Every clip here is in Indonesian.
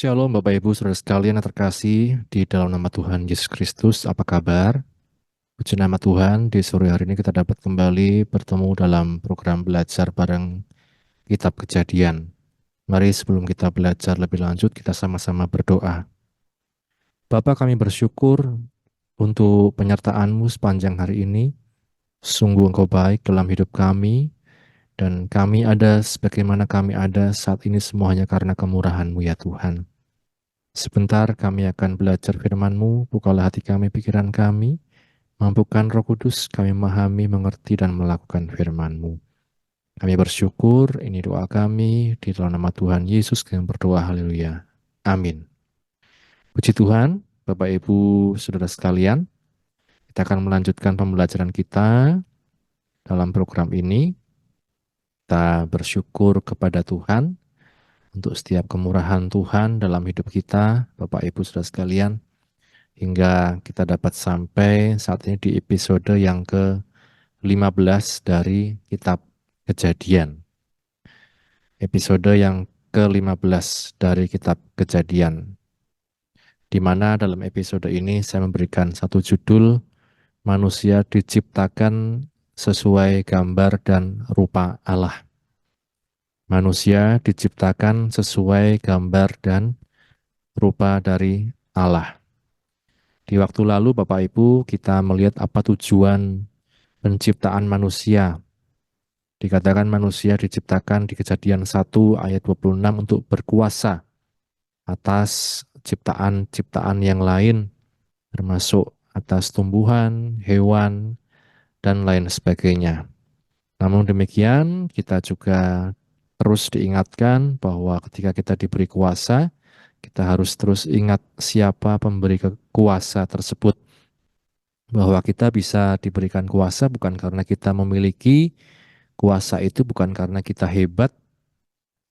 Shalom Bapak Ibu Saudara sekalian yang terkasih di dalam nama Tuhan Yesus Kristus, apa kabar? Puji nama Tuhan, di sore hari ini kita dapat kembali bertemu dalam program belajar bareng Kitab Kejadian. Mari sebelum kita belajar lebih lanjut, kita sama-sama berdoa. Bapa, kami bersyukur untuk penyertaan-Mu sepanjang hari ini. Sungguh Engkau baik dalam hidup kami, dan kami ada sebagaimana kami ada saat ini semuanya karena kemurahan-Mu ya Tuhan. Sebentar kami akan belajar firman-Mu, bukalah hati kami, pikiran kami, mampukan Roh Kudus kami memahami, mengerti, dan melakukan firman-Mu. Kami bersyukur, ini doa kami, di dalam nama Tuhan Yesus kami berdoa, haleluya. Amin. Puji Tuhan, Bapak Ibu Saudara sekalian, kita akan melanjutkan pembelajaran kita dalam program ini. Kita bersyukur kepada Tuhan untuk setiap kemurahan Tuhan dalam hidup kita, Bapak Ibu Saudara sekalian, hingga kita dapat sampai saat ini di episode yang ke-15 dari Kitab Kejadian. Episode yang ke-15 dari Kitab Kejadian, di mana dalam episode ini saya memberikan satu judul, manusia diciptakan sesuai gambar dan rupa Allah. Manusia diciptakan sesuai gambar dan rupa dari Allah. Di waktu lalu Bapak Ibu kita melihat apa tujuan penciptaan manusia. Dikatakan manusia diciptakan di Kejadian 1 ayat 26 untuk berkuasa atas ciptaan-ciptaan yang lain, termasuk atas tumbuhan, hewan, dan lain sebagainya. Namun demikian, kita juga terus diingatkan bahwa ketika kita diberi kuasa, kita harus terus ingat siapa pemberi kuasa tersebut. Bahwa kita bisa diberikan kuasa bukan karena kita memiliki kuasa, itu bukan karena kita hebat,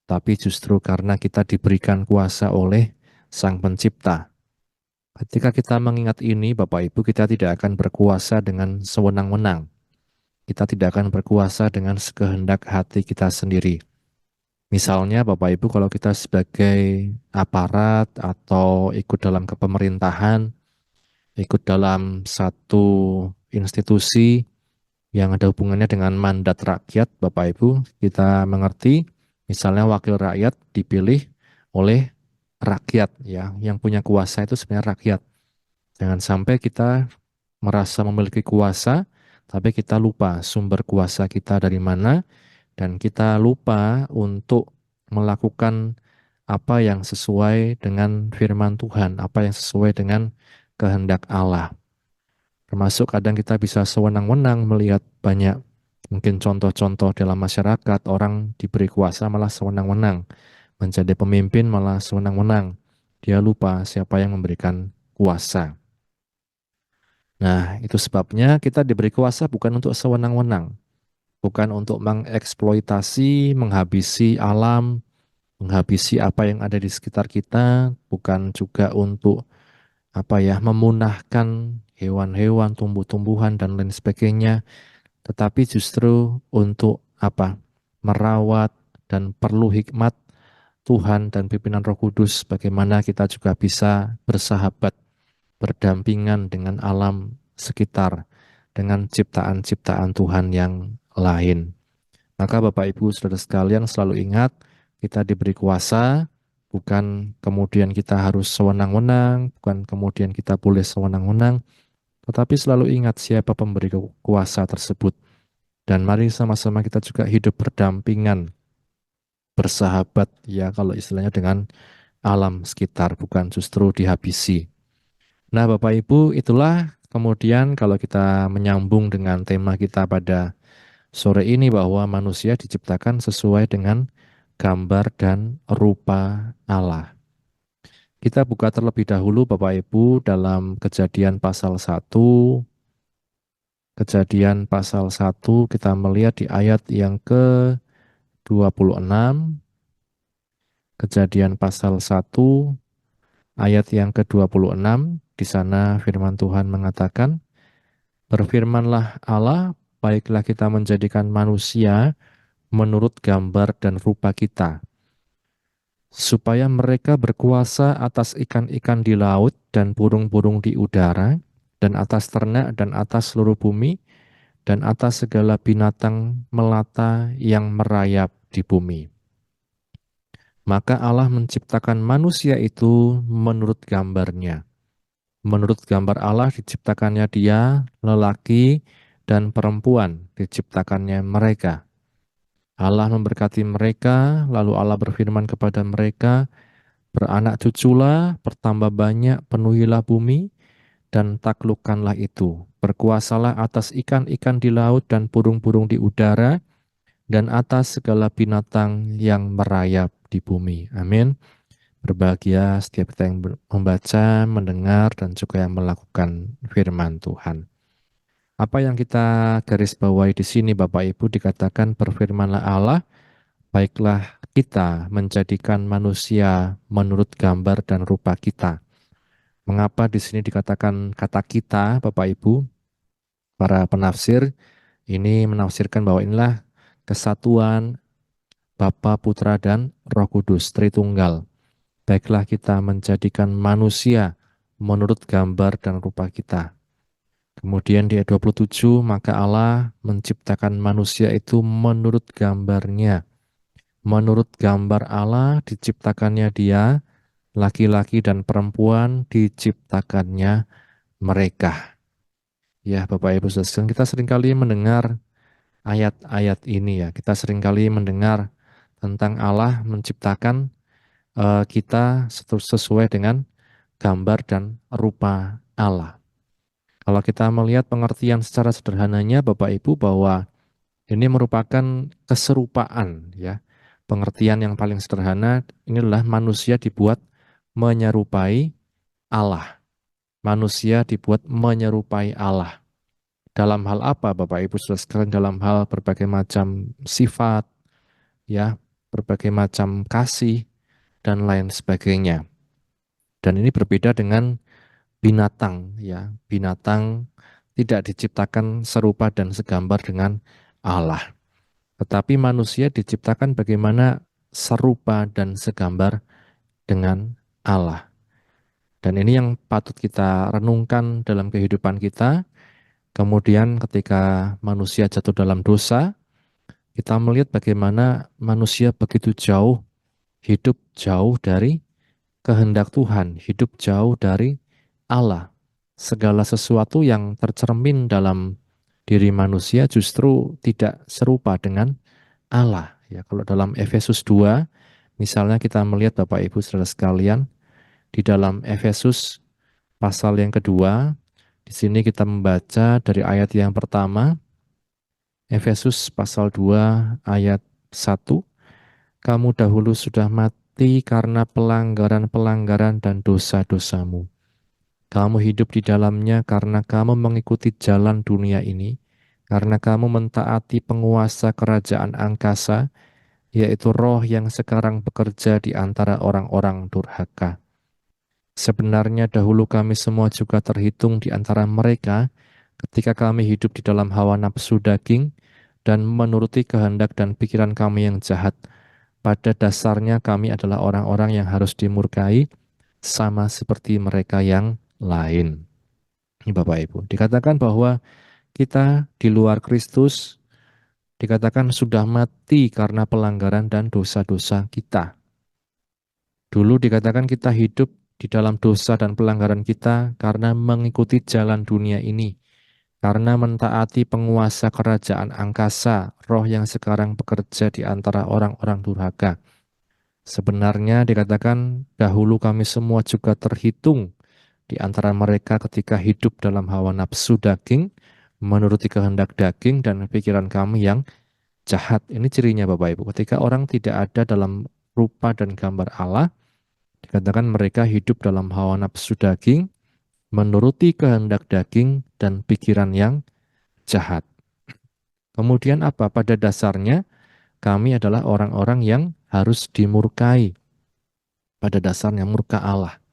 tapi justru karena kita diberikan kuasa oleh Sang Pencipta. Ketika kita mengingat ini, Bapak Ibu, kita tidak akan berkuasa dengan sewenang-wenang. Kita tidak akan berkuasa dengan sekehendak hati kita sendiri. Misalnya, Bapak Ibu, kalau kita sebagai aparat atau ikut dalam kepemerintahan, ikut dalam satu institusi yang ada hubungannya dengan mandat rakyat, Bapak Ibu, kita mengerti, misalnya wakil rakyat dipilih oleh rakyat, ya, yang punya kuasa itu sebenarnya rakyat. Jangan sampai kita merasa memiliki kuasa, tapi kita lupa sumber kuasa kita dari mana, dan kita lupa untuk melakukan apa yang sesuai dengan firman Tuhan, apa yang sesuai dengan kehendak Allah. Termasuk kadang kita bisa sewenang-wenang melihat banyak mungkin contoh-contoh dalam masyarakat, orang diberi kuasa malah sewenang-wenang, menjadi pemimpin malah sewenang-wenang. Dia lupa siapa yang memberikan kuasa. Nah, itu sebabnya kita diberi kuasa bukan untuk sewenang-wenang, bukan untuk mengeksploitasi, menghabisi alam, menghabisi apa yang ada di sekitar kita, bukan juga untuk memunahkan hewan-hewan, tumbuh-tumbuhan dan lain sebagainya, tetapi justru untuk merawat, dan perlu hikmat Tuhan dan pimpinan Roh Kudus bagaimana kita juga bisa bersahabat, berdampingan dengan alam sekitar, dengan ciptaan-ciptaan Tuhan yang lain. Maka Bapak Ibu Saudara sekalian selalu ingat, kita diberi kuasa, bukan kemudian kita harus sewenang-wenang, bukan kemudian kita boleh sewenang-wenang, tetapi selalu ingat siapa pemberi kuasa tersebut. Dan mari sama-sama kita juga hidup berdampingan, bersahabat, ya kalau istilahnya, dengan alam sekitar, bukan justru dihabisi. Nah Bapak Ibu, itulah kemudian kalau kita menyambung dengan tema kita pada sore ini, bahwa manusia diciptakan sesuai dengan gambar dan rupa Allah. Kita buka terlebih dahulu Bapak Ibu dalam Kejadian pasal 1. Kejadian pasal 1 kita melihat di ayat yang ke-26. Kejadian pasal 1 ayat yang ke-26. Di sana firman Tuhan mengatakan, "Berfirmanlah Allah, baiklah kita menjadikan manusia menurut gambar dan rupa kita, supaya mereka berkuasa atas ikan-ikan di laut dan burung-burung di udara, dan atas ternak dan atas seluruh bumi, dan atas segala binatang melata yang merayap di bumi. Maka Allah menciptakan manusia itu menurut gambarnya. Menurut gambar Allah diciptakannya dia, lelaki dan perempuan diciptakannya mereka. Allah memberkati mereka, lalu Allah berfirman kepada mereka, beranak cuculah, bertambah banyak, penuhilah bumi, dan taklukkanlah itu. Berkuasalah atas ikan-ikan di laut dan burung-burung di udara, dan atas segala binatang yang merayap di bumi. Amin. Berbahagia setiap kita yang membaca, mendengar, dan juga yang melakukan firman Tuhan. Apa yang kita garis bawahi di sini Bapak Ibu dikatakan berfirmanlah Allah, baiklah kita menjadikan manusia menurut gambar dan rupa kita. Mengapa di sini dikatakan kata kita Bapak Ibu? Para penafsir ini menafsirkan bahwa inilah kesatuan Bapa, Putra, dan Roh Kudus, Tritunggal. Baiklah kita menjadikan manusia menurut gambar dan rupa kita. Kemudian di ayat 27, maka Allah menciptakan manusia itu menurut gambarnya. Menurut gambar Allah diciptakannya dia, laki-laki dan perempuan diciptakannya mereka. Ya Bapak Ibu Saudara, kita seringkali mendengar ayat-ayat ini ya. Kita seringkali mendengar tentang Allah menciptakan kita sesuai dengan gambar dan rupa Allah. Kalau kita melihat pengertian secara sederhananya Bapak Ibu bahwa ini merupakan keserupaan ya. Pengertian yang paling sederhana ini adalah manusia dibuat menyerupai Allah. Manusia dibuat menyerupai Allah. Dalam hal apa Bapak Ibu Saudara sekalian? Dalam hal berbagai macam sifat ya, berbagai macam kasih dan lain sebagainya. Dan ini berbeda dengan binatang ya. Binatang tidak diciptakan serupa dan segambar dengan Allah. Tetapi manusia diciptakan bagaimana serupa dan segambar dengan Allah. Dan ini yang patut kita renungkan dalam kehidupan kita. Kemudian ketika manusia jatuh dalam dosa, kita melihat bagaimana manusia begitu jauh, hidup jauh dari kehendak Tuhan, hidup jauh dari Allah. Segala sesuatu yang tercermin dalam diri manusia justru tidak serupa dengan Allah. Ya, kalau dalam Efesus 2, misalnya kita melihat Bapak Ibu Saudara sekalian, di dalam Efesus pasal yang kedua, di sini kita membaca dari ayat yang pertama, Efesus pasal 2 ayat 1, kamu dahulu sudah mati karena pelanggaran-pelanggaran dan dosa-dosamu. Kamu hidup di dalamnya karena kamu mengikuti jalan dunia ini, karena kamu mentaati penguasa kerajaan angkasa, yaitu roh yang sekarang bekerja di antara orang-orang durhaka. Sebenarnya dahulu kami semua juga terhitung di antara mereka ketika kami hidup di dalam hawa nafsu daging dan menuruti kehendak dan pikiran kami yang jahat. Pada dasarnya kami adalah orang-orang yang harus dimurkai sama seperti mereka yang lain. Ini Bapak Ibu, dikatakan bahwa kita di luar Kristus dikatakan sudah mati karena pelanggaran dan dosa-dosa kita. Dulu dikatakan kita hidup di dalam dosa dan pelanggaran kita karena mengikuti jalan dunia ini, karena mentaati penguasa kerajaan angkasa, roh yang sekarang bekerja di antara orang-orang durhaka. Sebenarnya dikatakan dahulu kami semua juga terhitung di antara mereka ketika hidup dalam hawa nafsu daging, menuruti kehendak daging dan pikiran kami yang jahat. Ini cirinya Bapak Ibu. Ketika orang tidak ada dalam rupa dan gambar Allah, dikatakan mereka hidup dalam hawa nafsu daging, menuruti kehendak daging dan pikiran yang jahat. Kemudian apa? Pada dasarnya kami adalah orang-orang yang harus dimurkai. Pada dasarnya murka Allah.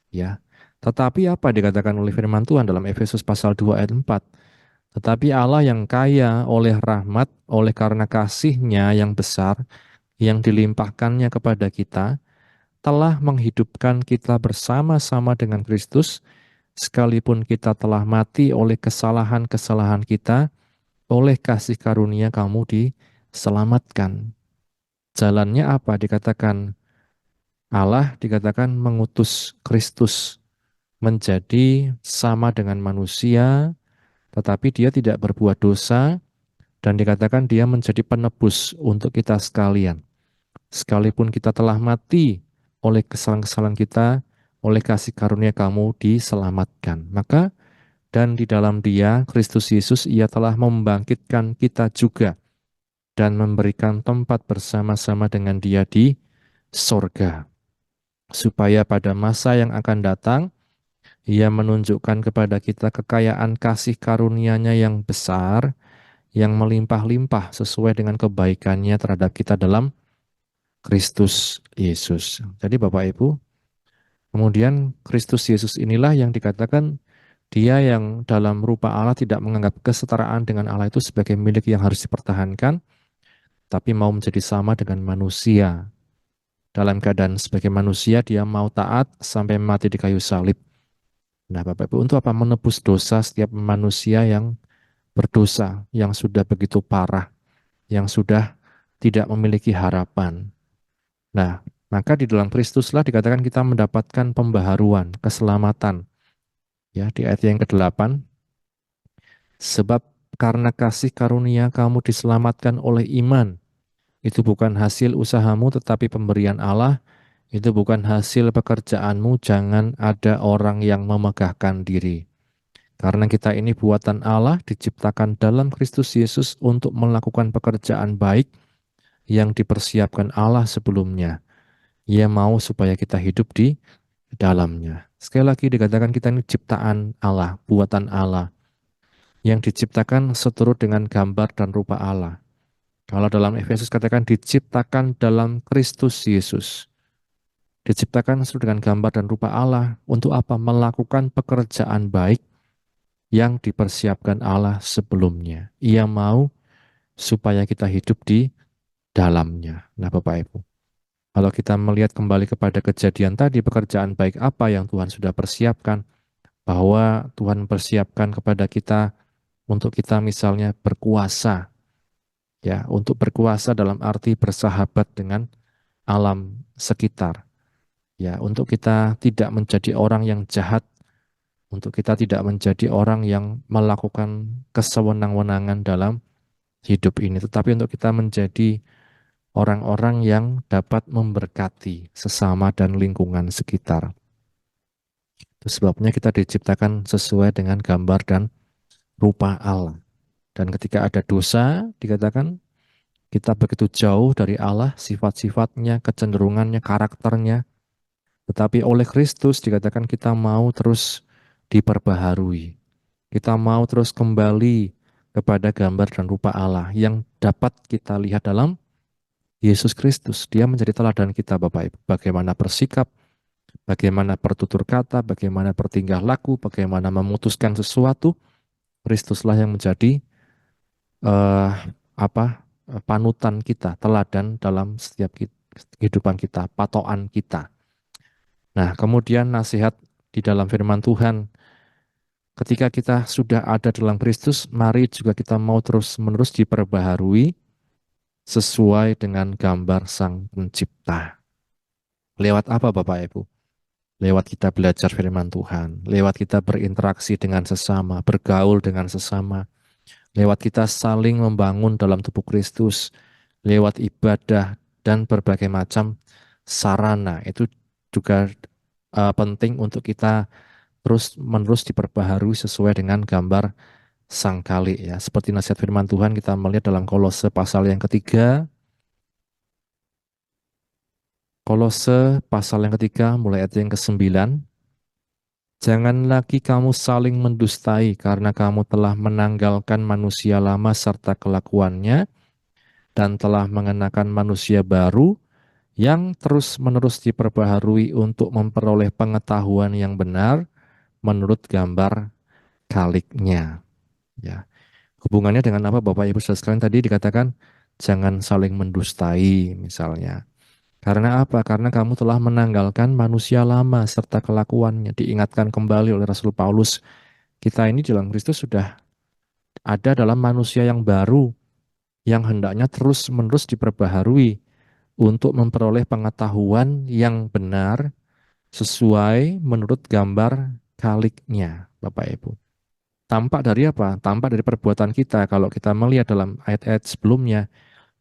Ya. Tetapi apa dikatakan oleh firman Tuhan dalam Efesus pasal 2 ayat 4? Tetapi Allah yang kaya oleh rahmat, oleh karena kasih-Nya yang besar, yang dilimpahkannya kepada kita, telah menghidupkan kita bersama-sama dengan Kristus, sekalipun kita telah mati oleh kesalahan-kesalahan kita, oleh kasih karunia kamu diselamatkan. Jalannya apa? Dikatakan Allah dikatakan mengutus Kristus menjadi sama dengan manusia, tetapi dia tidak berbuat dosa, dan dikatakan dia menjadi penebus untuk kita sekalian. Sekalipun kita telah mati oleh kesalahan-kesalahan kita, oleh kasih karunia kamu diselamatkan. Maka dan di dalam dia, Kristus Yesus, ia telah membangkitkan kita juga dan memberikan tempat bersama-sama dengan dia di sorga. Supaya pada masa yang akan datang, ia menunjukkan kepada kita kekayaan kasih karunia-Nya yang besar, yang melimpah-limpah sesuai dengan kebaikannya terhadap kita dalam Kristus Yesus. Jadi Bapak Ibu, kemudian Kristus Yesus inilah yang dikatakan dia yang dalam rupa Allah tidak menganggap kesetaraan dengan Allah itu sebagai milik yang harus dipertahankan, tapi mau menjadi sama dengan manusia. Dalam keadaan sebagai manusia, dia mau taat sampai mati di kayu salib. Nah, Bapak Ibu, untuk apa menebus dosa setiap manusia yang berdosa, yang sudah begitu parah, yang sudah tidak memiliki harapan. Nah, maka di dalam Kristuslah dikatakan kita mendapatkan pembaharuan, keselamatan. Ya, di ayat yang ke-8, sebab karena kasih karunia kamu diselamatkan oleh iman. Itu bukan hasil usahamu tetapi pemberian Allah. Itu bukan hasil pekerjaanmu, jangan ada orang yang memegahkan diri. Karena kita ini buatan Allah, diciptakan dalam Kristus Yesus untuk melakukan pekerjaan baik yang dipersiapkan Allah sebelumnya. Ia mau supaya kita hidup di dalamnya. Sekali lagi dikatakan kita ini ciptaan Allah, buatan Allah, yang diciptakan seturut dengan gambar dan rupa Allah. Kalau dalam Efesus katakan diciptakan dalam Kristus Yesus. Diciptakan sesuai dengan gambar dan rupa Allah. Untuk apa? Melakukan pekerjaan baik yang dipersiapkan Allah sebelumnya. Ia mau supaya kita hidup di dalamnya. Nah Bapak Ibu, kalau kita melihat kembali kepada kejadian tadi, pekerjaan baik apa yang Tuhan sudah persiapkan, bahwa Tuhan persiapkan kepada kita untuk kita misalnya berkuasa, ya, untuk berkuasa dalam arti bersahabat dengan alam sekitar. Ya, untuk kita tidak menjadi orang yang jahat, untuk kita tidak menjadi orang yang melakukan kesewenang-wenangan dalam hidup ini, tetapi untuk kita menjadi orang-orang yang dapat memberkati sesama dan lingkungan sekitar. Itu sebabnya kita diciptakan sesuai dengan gambar dan rupa Allah. Dan ketika ada dosa, dikatakan kita begitu jauh dari Allah, sifat-sifatnya, kecenderungannya, karakternya, tetapi oleh Kristus dikatakan kita mau terus diperbaharui. Kita mau terus kembali kepada gambar dan rupa Allah yang dapat kita lihat dalam Yesus Kristus. Dia menjadi teladan kita Bapak Ibu. Bagaimana bersikap, bagaimana bertutur kata, bagaimana bertingkah laku, bagaimana memutuskan sesuatu. Kristuslah yang menjadi eh, panutan kita, teladan dalam setiap kehidupan kita, patokan kita. Nah, kemudian nasihat di dalam firman Tuhan, ketika kita sudah ada dalam Kristus, mari juga kita mau terus-menerus diperbaharui sesuai dengan gambar Sang Pencipta. Lewat apa Bapak Ibu? Lewat kita belajar firman Tuhan, lewat kita berinteraksi dengan sesama, bergaul dengan sesama, lewat kita saling membangun dalam tubuh Kristus, lewat ibadah dan berbagai macam sarana. Itu juga penting untuk kita terus-menerus diperbaharui sesuai dengan gambar Sang Kali ya. Seperti nasihat firman Tuhan kita melihat dalam Kolose pasal yang ketiga. Kolose pasal yang ketiga mulai ayat yang ke-9. Jangan lagi kamu saling mendustai karena kamu telah menanggalkan manusia lama serta kelakuannya dan telah mengenakan manusia baru yang terus-menerus diperbaharui untuk memperoleh pengetahuan yang benar menurut gambar kaliknya. Ya. Hubungannya dengan apa Bapak Ibu Saudara sekalian tadi dikatakan jangan saling mendustai misalnya. Karena apa? Karena kamu telah menanggalkan manusia lama serta kelakuannya. Diingatkan kembali oleh Rasul Paulus, kita ini dalam Kristus sudah ada dalam manusia yang baru, yang hendaknya terus-menerus diperbaharui untuk memperoleh pengetahuan yang benar sesuai menurut gambar kaliknya, Bapak Ibu. Tampak dari apa? Tampak dari perbuatan kita. Kalau kita melihat dalam ayat-ayat sebelumnya,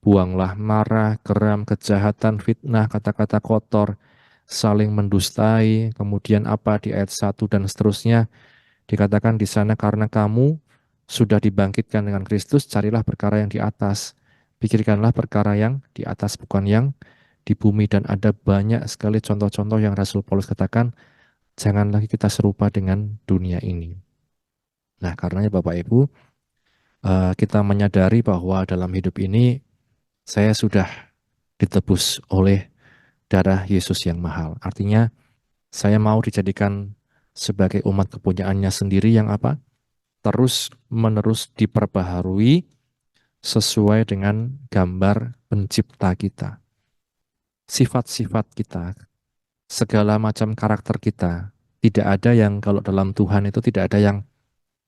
buanglah marah, geram, kejahatan, fitnah, kata-kata kotor, saling mendustai, kemudian apa di ayat 1 dan seterusnya, dikatakan di sana karena kamu sudah dibangkitkan dengan Kristus, carilah perkara yang di atas. Pikirkanlah perkara yang di atas, bukan yang di bumi. Dan ada banyak sekali contoh-contoh yang Rasul Paulus katakan, jangan lagi kita serupa dengan dunia ini. Nah, karenanya Bapak Ibu, kita menyadari bahwa dalam hidup ini saya sudah ditebus oleh darah Yesus yang mahal. Artinya, saya mau dijadikan sebagai umat kepunyaannya sendiri yang apa? Terus menerus diperbaharui sesuai dengan gambar pencipta kita. Sifat-sifat kita, segala macam karakter kita, tidak ada yang kalau dalam Tuhan itu tidak ada yang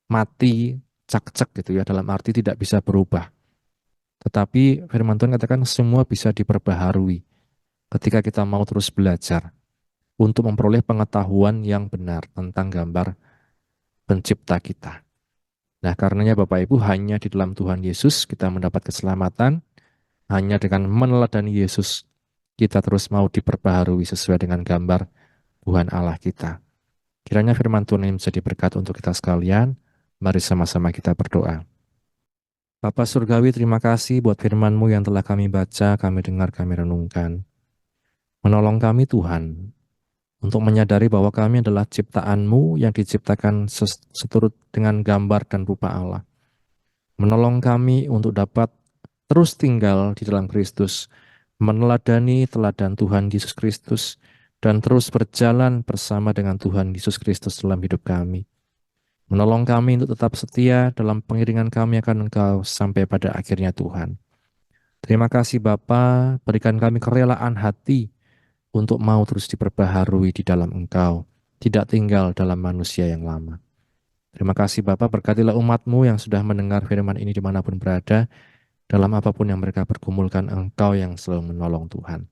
mati, cak-cak gitu ya, dalam arti tidak bisa berubah. Tetapi firman Tuhan katakan semua bisa diperbaharui ketika kita mau terus belajar untuk memperoleh pengetahuan yang benar tentang gambar pencipta kita. Nah, karenanya Bapak Ibu, hanya di dalam Tuhan Yesus kita mendapat keselamatan, hanya dengan meneladani Yesus kita terus mau diperbaharui sesuai dengan gambar Tuhan Allah kita. Kiranya firman Tuhan ini menjadi berkat untuk kita sekalian. Mari sama-sama kita berdoa. Bapa Surgawi, terima kasih buat firman-Mu yang telah kami baca, kami dengar, kami renungkan. Menolong kami Tuhan, untuk menyadari bahwa kami adalah ciptaan-Mu yang diciptakan seturut dengan gambar dan rupa Allah. Menolong kami untuk dapat terus tinggal di dalam Kristus, meneladani teladan Tuhan Yesus Kristus, dan terus berjalan bersama dengan Tuhan Yesus Kristus dalam hidup kami. Menolong kami untuk tetap setia dalam pengiringan kami akan Engkau sampai pada akhirnya Tuhan. Terima kasih Bapa, berikan kami kerelaan hati untuk mau terus diperbaharui di dalam Engkau, tidak tinggal dalam manusia yang lama. Terima kasih Bapa, berkatilah umat-Mu yang sudah mendengar firman ini dimanapun berada, dalam apapun yang mereka pergumulkan, Engkau yang selalu menolong Tuhan.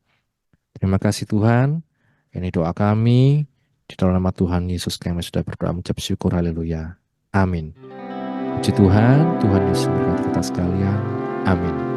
Terima kasih Tuhan, ini doa kami, di dalam nama Tuhan Yesus kami sudah berdoa mengucap syukur, haleluya. Amin. Puji Tuhan, Tuhan Yesus memberkati kita sekalian. Amin.